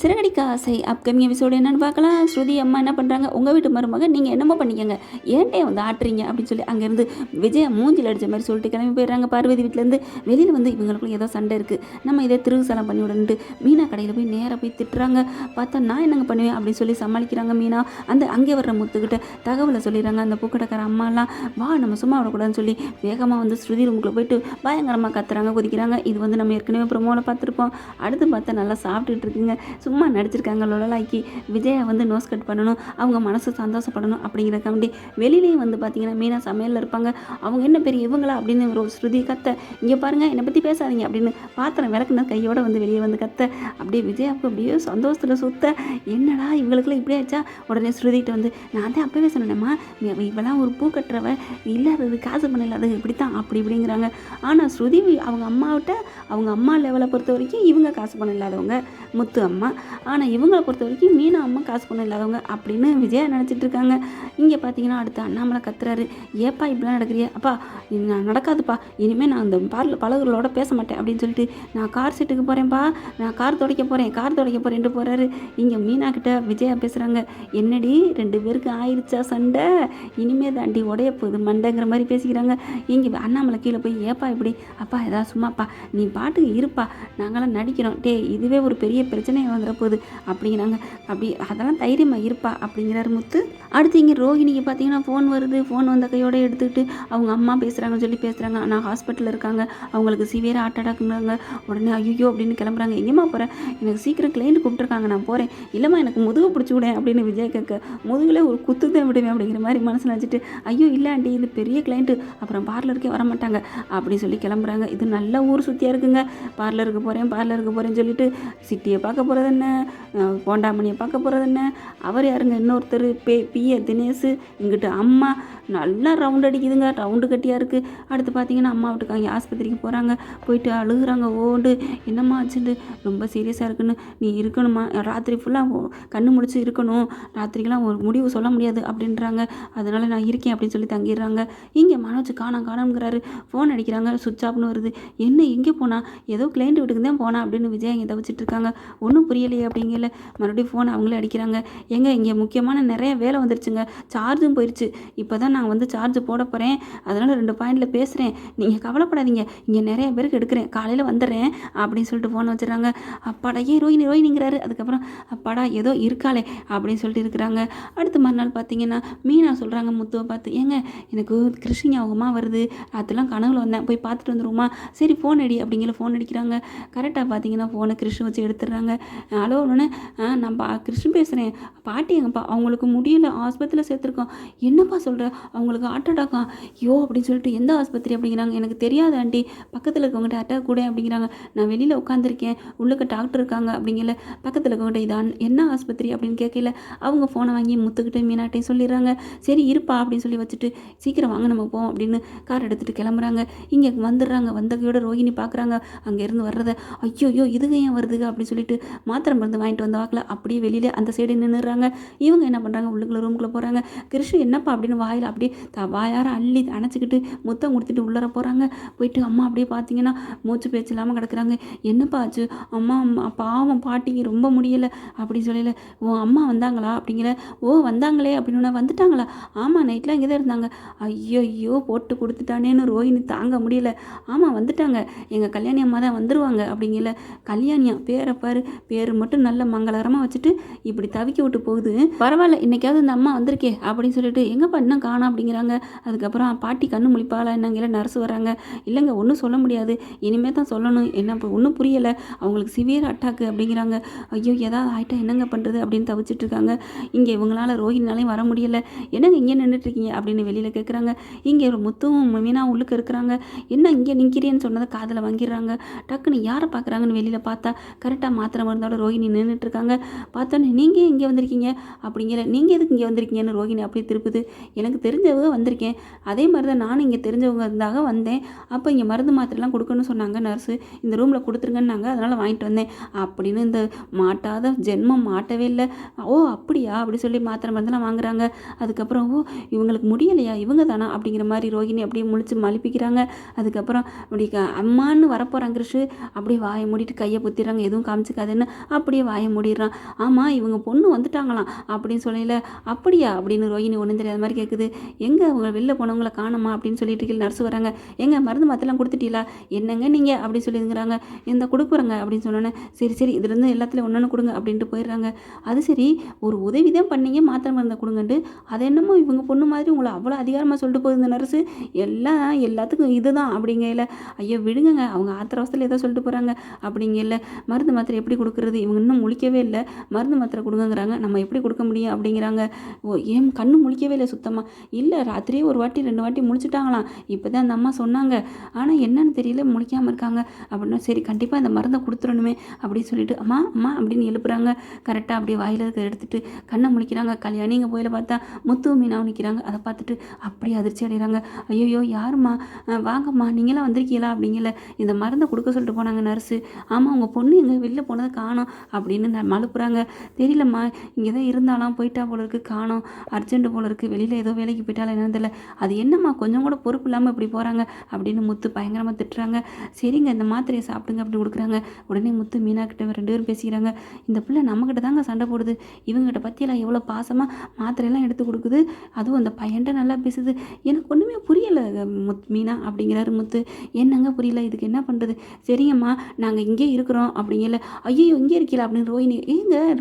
சிறகடிக்க ஆசை upcoming episode என்னென்னு பார்க்கலாம். ஸ்ருதி அம்மா என்ன பண்ணுறாங்க, உங்கள் வீட்டு மருமக நீங்கள் என்னமோ பண்ணிக்கங்க, ஏன்டே வந்து ஆட்டுறீங்க அப்படின்னு சொல்லி அங்கேருந்து விஜயா மூஞ்சில் அடித்த மாதிரி சொல்லிட்டு கிளம்பி போயிடுறாங்க. பார்வதி வீட்டிலேருந்து வெளியில் வந்து இவங்களுக்குள்ள ஏதோ சண்டை இருக்குது, நம்ம இதே திருவிசலம் பண்ணி விடன்ட்டு மீனா கடையில் போய் நேராக போய் திட்டுறாங்க. பார்த்தா நான் என்னங்க பண்ணுவேன் அப்படின்னு சொல்லி சமாளிக்கிறாங்க மீனா. அந்த அங்கே வர்ற முத்துக்கிட்ட தகவலை சொல்லிடுறாங்க. அந்த பூக்கடைக்கார அம்மாலாம் வா நம்ம சும்மா விடக்கூடாதுன்னு சொல்லி வேகமாக வந்து ஸ்ருதி ரூமுக்குள்ளே போயிட்டு பயங்கரமாக கத்துறாங்க, குதிக்கிறாங்க. இது வந்து நம்ம ஏற்கனவே ப்ரொமோவில் பார்த்துருப்போம். அடுத்து பார்த்தா நல்லா சாப்பிட்டுட்டு இருக்குங்க, சும்மா நடிச்சிருக்காங்க லொலலாக்கி. விஜயை வந்து நோஸ் கட் பண்ணணும், அவங்க மனசு சந்தோஷப்படணும் அப்படிங்கிறக்காண்டி வெளியிலேயும் வந்து பார்த்தீங்கன்னா மீனா சமையலில் இருப்பாங்க. அவங்க என்ன பெரிய இவங்களா அப்படின்னு ஒரு ஸ்ருதி கத்த, இங்கே பாருங்கள் என்னை பற்றி பேசாதீங்க அப்படின்னு பாத்திரம் விளக்குன கையோடு வந்து வெளியே வந்து கத்த, அப்படியே விஜயாவுக்கு அப்படியே சந்தோஷத்தில் சுத்த, என்னடா இவங்களுக்குலாம் இப்படி ஆச்சா. உடனே ஸ்ருதிகிட்ட வந்து நான் தான் அப்பவே சொன்னேம்மா, இவெல்லாம் ஒரு பூ கட்டுறவ இல்லாதது, காசு பண்ண இல்லாதது, இப்படித்தான் அப்படி இப்படிங்கிறாங்க. ஆனால் ஸ்ருதி அவங்க அம்மாவிட்ட அவங்க அம்மா லெவலை பொறுத்த வரைக்கும் இவங்க காசு பண்ண இல்லாதவங்க முத்து அம்மா, ஆனால் இவங்களை பொறுத்த வரைக்கும் மீனா அம்மா காசு பண்ண இல்லாதவங்க அப்படின்னு விஜயா நினச்சிட்டு இருக்காங்க. இங்கே பார்த்தீங்கன்னா அடுத்து அண்ணாமலை கத்துறாரு, ஏப்பா இப்படிலாம் நடக்கிறியா, அப்பா நான் நடக்காதுப்பா, இனிமேல் நான் அந்த பழகுகளோட பேச மாட்டேன் அப்படின்னு சொல்லிட்டு நான் கார் சீட்டுக்கு போகிறேன்ப்பா, நான் கார் துடைக்க போகிறேன்ட்டு போகிறாரு. இங்கே மீனா கிட்ட விஜயா பேசுகிறாங்க, என்னடி 2 பேருக்கு ஆயிடுச்சா சண்டை, இனிமே தாண்டி உடைய போகுது மண்டைங்கிற மாதிரி பேசிக்கிறாங்க. இங்கே அண்ணாமலை கீழே போய் ஏப்பா இப்படி, அப்பா ஏதாவது சும்மாப்பா நீ பாட்டுக்கு இருப்பா, நாங்களாம் நடிக்கிறோம், இதுவே ஒரு பெரிய பிரச்சனையை வந்துட போகுது அப்படிங்கிறாங்க. அப்படி அதெல்லாம் தைரியமாக இருப்பா அப்படிங்கிறாரு முத்து. அடுத்து இங்கே ரோஹிணிக்கு பார்த்தீங்கன்னா ஃபோன் வருது. ஃபோன் வந்த கையோடு எடுத்துக்கிட்டு அவங்க அம்மா பேசுகிறாங்கன்னு சொல்லி பேசுகிறாங்க. ஆனால் ஹாஸ்பிட்டலில் இருக்காங்க, அவங்களுக்கு சிவியர் ஹார்ட் அட்டாக்குங்கிறாங்க. உடனே ஐயோ அப்படின்னு கிளம்புறாங்க. எங்கேம்மா போகிறேன், எனக்கு சீக்கிரம் கிளைண்ட் கூப்பிட்டுருக்காங்க, நான் போகிறேன். இல்லைம்மா எனக்கு முதுகு பிடிச்சி விடேன் அப்படின்னு விஜய் கேட்க, முதுகில் ஒரு குத்து தான் விடுவேன் அப்படிங்கிற மாதிரி மனசில் வச்சுட்டு, ஐயோ இல்லை ஆண்டி இது பெரிய கிளைண்ட்டு, அப்புறம் பார்லருக்கே வரமாட்டாங்க அப்படின்னு சொல்லி கிளம்புறாங்க. இது நல்ல ஊர் சுற்றியாக இருக்குங்க. பார்லருக்கு போகிறேன்னு சொல்லிட்டு சிட்டியை பார்க்க போகிறது என்ன, போண்டாமணியை பார்க்க போகிறது என்ன, அவர் யாருங்க இன்னொருத்தர் பிஏ தினேஷ், இங்கிட்டு அம்மா நல்லா ரவுண்ட் அடிக்குதுங்க, ரவுண்டு கட்டியாக இருக்குது. அடுத்து பார்த்தீங்கன்னா அம்மா வீட்டுக்காங்க ஆஸ்பத்திரிக்கு போகிறாங்க, போயிட்டு அழுகுறாங்க, ஓண்டு என்னம்மா ஆச்சுட்டு, ரொம்ப சீரியஸாக இருக்குன்னு, நீ இருக்கணுமா, ராத்திரி ஃபுல்லாக கண்ணு முடிச்சு இருக்கணும், ராத்திரிக்கெல்லாம் ஒரு முடிவு சொல்ல முடியாது அப்படின்றாங்க, அதனால் நான் இருக்கேன் அப்படின்னு சொல்லி தங்கிடுறாங்க. இங்கே மனோஜ் காணோங்கிறாரு, ஃபோன் அடிக்கிறாங்க, சுவிட்ச் ஆஃப்னு வருது. என்ன எங்கே போனா, ஏதோ கிளைண்ட் வீட்டுக்கு தான் போனா அப்படின்னு விஜய் இங்கே தவிச்சிட்டு இருக்காங்க. ஒன்றும் புரியலையே அப்படிங்கல மறுபடியும் ஃபோன் அவங்களே அடிக்கிறாங்க. இங்கே முக்கியமான நிறைய வேலை வந்துருச்சுங்க, சார்ஜும் போயிடுச்சு, இப்போ தான் நான் வந்து சார்ஜ் போட போகிறேன், அதனால் 2 பாயிண்டில் பேசுகிறேன், நீங்கள் கவலைப்படாதீங்க, இங்கே நிறைய பேருக்கு எடுக்கிறேன், காலையில் வந்துடுறேன் அப்படின்னு சொல்லிட்டு ஃபோன் வச்சுறாங்க. அப்பாடா ரோஹிணிங்கிறாரு. அதுக்கப்புறம் அப்பாடா ஏதோ இருக்காளே அப்படின்னு சொல்லிட்டு இருக்கிறாங்க. அடுத்த மறுநாள் பார்த்தீங்கன்னா மீனா சொல்கிறாங்க முத்துவை பார்த்து, எனக்கு கிருஷ்ண ஞாபகமாக வருது, ராத்திரிலாம் கனவுல வந்தேன், போய் பார்த்துட்டு வந்துருமா, சரி ஃபோன் அடி அப்படிங்கிற ஃபோன் அடிக்கிறாங்க. கரெக்டாக பார்த்தீங்கன்னா ஃபோனை கிருஷ்ண வச்சு எடுத்துடுறாங்க. ஹலோ ஒன்று, நான் கிருஷ்ணன் பேசுகிறேன், பாட்டி எங்கப்பா, அவங்களுக்கு முடியல, ஆஸ்பத்திரியில் சேர்த்துருக்கோம். என்னப்பா சொல்கிற, அவங்களுக்கு ஹார்ட் அட்டாக்கா, யோ அப்படின்னு சொல்லிட்டு எந்த ஆஸ்பத்திரி அப்படிங்கிறாங்க. எனக்கு தெரியாது ஆண்டி, பக்கத்தில் இருக்கவங்ககிட்ட அட்டாக் கூட அப்படிங்கிறாங்க, நான் வெளியில் உட்காந்துருக்கேன், உள்ளுக்க டாக்டர் இருக்காங்க அப்படிங்கல, பக்கத்தில் இருக்கவங்ககிட்ட இதான் என்ன ஆஸ்பத்திரி அப்படின்னு கேட்கல. அவங்க ஃபோனை வாங்கி முத்துக்கிட்ட மீனாட்டையும் சொல்லிடுறாங்க. சரி இருப்பா அப்படின்னு சொல்லி வச்சுட்டு சீக்கிரம் வாங்க நம்ம போவோம் அப்படின்னு கார் எடுத்துகிட்டு கிளம்புறாங்க. இங்கே வந்துடுறாங்க. வந்தகையோட ரோஹிணி பார்க்குறாங்க அங்கேருந்து வர்றதை, ஐயோ இதுக்கு ஏன் வருதுங்க அப்படின்னு சொல்லிட்டு மாத்திரை மருந்து வாங்கிட்டு வந்த வாக்கில் அப்படியே வெளியில் அந்த சைடு நின்றுறாங்க. இவங்க என்ன பண்ணுறாங்க, உள்ளுக்குள்ள ரூமுக்குள்ளே போகிறாங்க. கிருஷ்ணன் என்னப்பா அப்படின்னு வாயில் அப்படியே வாயார அள்ளி அணைச்சிக்கிட்டு முத்தம் கொடுத்துட்டு உள்ளர போகிறாங்க. போயிட்டு அம்மா அப்படியே பார்த்தீங்கன்னா மூச்சு பேச்சு இல்லாமல் கிடக்குறாங்க. என்னப்பா ஆச்சு, அம்மா பாவம் பாட்டிக்கு ரொம்ப முடியலை அப்படின்னு சொல்லல. ஓ அம்மா வந்தாங்களா அப்படிங்கிற, ஓ வந்தாங்களே அப்படின்னு, வந்துட்டாங்களா, ஆமாம் நைட்லாம் இங்கே தான் இருந்தாங்க, ஐயோ போட்டு கொடுத்துட்டானேன்னு ரோஹிணி தாங்க முடியல. ஆமாம் வந்துட்டாங்க, எங்கள் கல்யாணி அம்மா தான் வந்துடுவாங்க அப்படிங்கல. கல்யாணியா பேரை பாரு, பேர் மட்டும் நல்ல மங்களகரமாக வச்சுட்டு இப்படி தவிக்க விட்டு போகுது, பரவாயில்ல இன்னைக்காவது இந்த அம்மா வந்திருக்கே அப்படின்னு சொல்லிட்டு எங்கப்பா இன்னும் காணோம் அப்படிங்கிறாங்க. அதுக்கப்புறம் பாட்டி கண்ணு முழிப்பாளா என்னங்கிற நர்ஸ் வராங்க. இல்லைங்க ஒன்றும் சொல்ல முடியாது, இனிமேல் தான் சொல்லணும், என்ன இப்போ ஒன்றும் புரியலை, அவங்களுக்கு சிவியர் அட்டாக்கு அப்படிங்கிறாங்க. ஐயோ ஏதாவது ஆகிட்டா என்னங்க பண்ணுறது அப்படின்னு தவிச்சிட்டு இருக்காங்க. இங்கே இவங்களால ரோஹினாலையும் வர முடியலை. என்னங்க இங்கே நின்றுட்டுருக்கீங்க அப்படின்னு வெளியில் கேட்குறாங்க. இங்கே ஒரு முத்துவும் மீனா உள்ளுக்கு இருக்கிறாங்க. என்ன இங்கே நிற்கிறேன்னு சொன்னதை காதில் வாங்கிடுறாங்க. டக்குன்னு யாரை பார்க்குறாங்கன்னு வெளியில் பார்த்தா கரெக்டாக மாத்திரை மருந்தோட ரோஹிணி நின்றுட்டுருக்காங்க. பார்த்தோன்னே நீங்கள் இங்கே வந்திருக்கீங்க அப்படிங்கிற, நீங்கள் எதுக்கு இங்கே வந்திருக்கீங்கன்னு ரோஹிணி அப்படியே திருப்புது. எனக்கு தெரிஞ்சவங்க வந்திருக்கேன், அதே மாதிரி தான் நானும் இங்கே தெரிஞ்சவங்க இருந்தாக வந்தேன், அப்போ இங்கே மருந்து மாத்திரைலாம் கொடுக்கணும்னு சொன்னாங்க நர்ஸு, இந்த ரூமில் கொடுத்துருங்கன்னாங்க, அதனால் வாங்கிட்டு வந்தேன் அப்படின்னு. இந்த மாட்டாத ஜென்மம் மாட்டவே இல்லை. ஓ அப்படியா அப்படி சொல்லி மாத்திரை மருந்தெல்லாம் வாங்குறாங்க. அதுக்கப்புறம் ஓ இவங்களுக்கு முடியலையா, இவங்க தானா அப்படிங்கிற மாதிரி ரோஹிணி அப்படியே முழிச்சு மலிப்பிக்கிறாங்க. அதுக்கப்புறம் அப்படி அம்மான்னு வரப்போகிறாங்க கிருஷு, அப்படியே வாயை மூடிட்டு கையை புத்திடுறாங்க, எதுவும் காமிச்சிக்காதுன்னு. அப்படியே வாய மூடிடுறான். ஆமாம் இவங்க பொண்ணு வந்துட்டாங்களாம் அப்படின்னு சொல்லல. அப்படியா அப்படின்னு ரோஹிணி ஒன்றும் தெரியாத மாதிரி கேட்குது. எங்கே அவங்க வெளில போனவங்கள காணோமா அப்படின்னு சொல்லிட்டு இருக்கீங்க. நர்ஸ் வராங்க. எங்க மருந்து மாத்தெல்லாம் கொடுத்துட்டீங்களா? என்னங்க நீங்கள் அப்படி சொல்லிங்கிறாங்க. இந்த கொடுக்குறங்க அப்படின்னு சொன்னோன்னே சரி சரி இதுலேருந்து எல்லாத்துலேயும் ஒன்று கொடுங்க அப்படின்ட்டு போயிடுறாங்க. அது சரி ஒரு உதவி தான் பண்ணீங்க மாத்திரை மருந்தை கொடுங்கன்ட்டு, அது என்னமோ இவங்க பொண்ணு மாதிரி உங்களை அவ்வளோ அதிகாரமாக சொல்லிட்டு போகுது இந்த நர்ஸு. எல்லாத்துக்கும் இதுதான் அப்படிங்கல. ஐயோ விடுங்க அவங்க ஆத்திர அவசரத்தில் ஏதோ சொல்லிட்டு போகிறாங்க அப்படிங்கல. மருந்து மாத்திரை எப்படி கொடுக்குறது, இவங்க இன்னும் முழிக்கவே இல்லை, மருந்து மாத்திரை கொடுங்கங்கிறாங்க, நம்ம எப்படி கொடுக்க முடியும் அப்படிங்கிறாங்க. ஓ ஏன் கண்ணு முழிக்கவே இல்லை சுத்தமாக? இல்லை ராத்திரியே ஒரு வாட்டி 2 வாட்டி முழிச்சிட்டாங்களாம், இப்போ தான் அந்த அம்மா சொன்னாங்க, ஆனால் என்னன்னு தெரியல முழிக்காமல் இருக்காங்க அப்படின்னா சரி கண்டிப்பாக இந்த மருந்தை கொடுத்துடணுமே அப்படின்னு சொல்லிட்டு அம்மா அம்மா அப்படின்னு எழுப்புறாங்க. கரெக்டாக அப்படியே வாயில் இருக்க எடுத்துகிட்டு கண்ணை முழிக்கிறாங்க. கல்யாணி இங்கே போயில பார்த்தா முத்து மீனாவும் நிற்கிறாங்க. அதை பார்த்துட்டு அப்படியே அதிர்ச்சி அடைகிறாங்க. ஐயோ யாரும்மா, வாங்கம்மா நீங்களாம் வந்திருக்கீங்களா அப்படிங்கல. இந்த மருந்தை கொடுக்க சொல்லிட்டு போனாங்க நர்ஸு. ஆமாம் உங்கள் பொண்ணு எங்கே வெளில போனதை காணோம் அப்படின்னு மழுப்புறாங்க. தெரியலம்மா இங்கே தான் இருந்தாலாம், போயிட்டா போல இருக்குது, காணோம், அர்ஜென்ட்டு போல இருக்குது, வெளியில் ஏதோ வேலைக்கு போயிட்டாலும் என்னன்னு தெரியல. அது என்னம்மா கொஞ்சம் கூட பொறுப்பு இல்லாமல் இப்படி போகிறாங்க அப்படின்னு முத்து பயங்கரமாக திட்டுறாங்க. சரிங்க இந்த மாத்திரையை சாப்பிடுங்க அப்படின்னு கொடுக்குறாங்க. உடனே முத்து மீனா கிட்ட 2 பேரும் பேசிக்கிறாங்க. இந்த பிள்ளை நம்மக்கிட்ட தாங்க சண்டை போடுது, இவங்ககிட்ட பற்றியெல்லாம் எவ்வளோ பாசமாக மாத்திரையெல்லாம் எடுத்து கொடுக்குது, அதுவும் அந்த பையன்ட்ட நல்லா பேசுது, எனக்கு ஒன்றுமே புரியலை மீனா அப்படிங்கிறாரு முத்து. என்னங்க புரியல, இதுக்கு என்ன பண்ணுறது? சரிங்கம்மா நாங்கள் இங்கே இருக்கிறோம் அப்படிங்கல. ஐயோ இங்கே இருக்கீங்களா அப்படின்னு ரோஹிணி.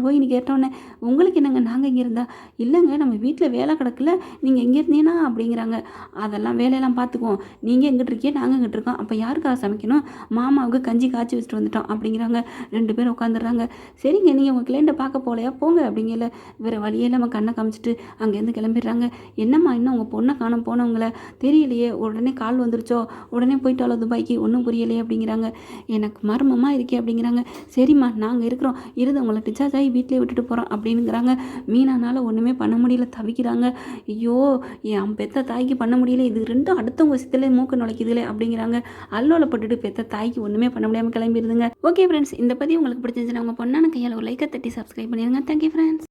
ரோஹிணி கேட்டோன்னே உங்களுக்கு என்னங்க நாங்கள் இங்கே இருந்தா? இல்லைங்க நம்ம வீட்டில் வேலை கிடக்கல, நீங்கள் எங்கே இருந்தீங்கன்னா அப்படிங்கிறாங்க. அதெல்லாம் வேலையெல்லாம் பார்த்துக்குவோம், நீங்கள் எங்கிட்ட இருக்கீங்க நாங்கள் எங்கிட்ட இருக்கோம், அப்போ யாருக்காக சமைக்கணும்? மாமாவுக்கு கஞ்சி காய்ச்சி வச்சுட்டு வந்துட்டோம் அப்படிங்கிறாங்க. 2 பேரும் உட்காந்துடுறாங்க. சரிங்க நீங்கள் உங்கள் கிளைண்ட்டை பார்க்க போகலையா, போங்க அப்படிங்கல. வேறு வழியே இல்லாமல் கண்ணை காமிச்சிட்டு அங்கேருந்து கிளம்பிடுறாங்க. என்னம்மா இன்னும் உங்கள் பொண்ணை காண போனவங்கள தெரியலையே, உடனே கால் வந்துருச்சோ, உடனே போயிட்டாலோ துபாய்க்கு, ஒன்றும் புரியலையே அப்படிங்கிறாங்க. எனக்கு மர்மமாக இருக்கே அப்படிங்கிறாங்க. சரிம்மா நாங்கள் இருக்கிறோம், இருந்து உங்களை டிச்சார்ஜ் ஆகி வீட்டிலே விட்டுட்டு போகிறோம் அப்படிங்கிறாங்க. மீனானால ஒன்றுமே பண்ண முடியல, தவிக்கிறாங்க. ஐயோ என் பெத்த தாய்க்கு பண்ண முடியல, இது 2ம் அடுத்தவங்க விஷயத்துல மூக்கு நுழைக்குதுலே அப்படிங்கிறாங்க. அல்லோலப்பட்டுட்டு பெத்த தாய்க்கு ஒன்றுமே பண்ண முடியாமல் கிளம்பிடுதுங்க. ஓகே ஃப்ரெண்ட்ஸ், இந்த பதிவு உங்களுக்கு பிடிச்சிருந்துச்சுன்னா உங்கள் பொண்ணான கையால் ஒரு லைக்கை தட்டி சப்ஸ்கிரைப் பண்ணிடுங்க. Thank you friends.